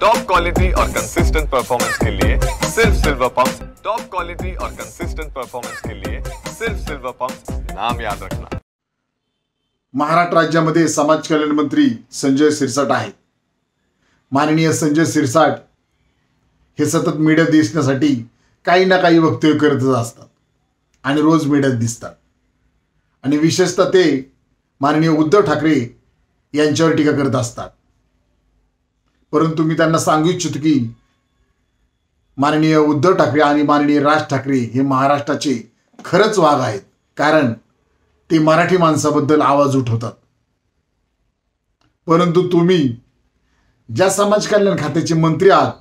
Top quality और consistent performance के लिए सिर्फ सिल्वर पंप्स। टॉप क्वालिटी और कंसिस्टेंट परफॉर्मेंस के लिए सिर्फ सिल्वर पंप्स, नाम याद रखना। महाराष्ट्र राज्यामध्ये समाज कल्याण मंत्री संजय शिरसाट आहेत। माननीय संजय शिरसाट हे सतत मीडियात दिसण्यासाठी काही ना काही वक्तव्य करतच असतात आणि रोज मीडियात दिसतात आणि विशेषतः ते माननीय उद्धव ठाकरे यांच्यावर टीका करत असतात। परंतु मी त्यांना सांगू इच्छितो की माननीय उद्धव ठाकरे आणि माननीय राज ठाकरे हे महाराष्ट्राचे खरंच वाघ आहेत, कारण ते मराठी माणसाबद्दल आवाज उठवतात। परंतु तुम्ही ज्या समाज कल्याण खात्याचे मंत्री आहात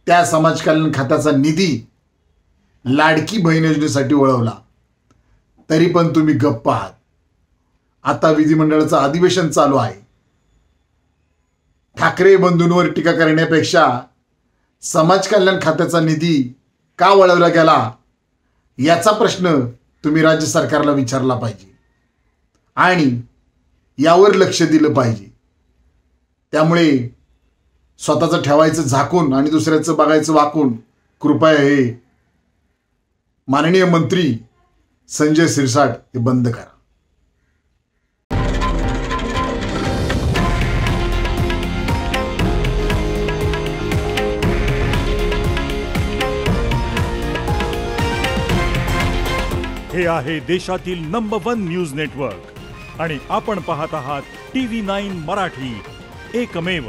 त्या समाज कल्याण खात्याचा निधी लाडकी बहीण योजनेसाठी वळवला, तरी पण तुम्ही गप्प आहात। आता विधिमंडळाचं अधिवेशन चालू आहे। ठाकरे बंधूंवर टीका करण्यापेक्षा समाज कल्याण खात्याचा निधी का वळवला गेला याचा प्रश्न तुम्ही राज्य सरकारला विचारला पाहिजे आणि यावर लक्ष दिलं पाहिजे। त्यामुळे स्वतःचं ठेवायचं झाकून आणि दुसऱ्याचं बघायचं वाकून कृपया हे माननीय मंत्री संजय शिरसाट हे बंद करा। हे आहे देशातील नंबर 1 न्यूज नेटवर्क आणि आपण पाहत आहात TV9 मराठी, एकमेव।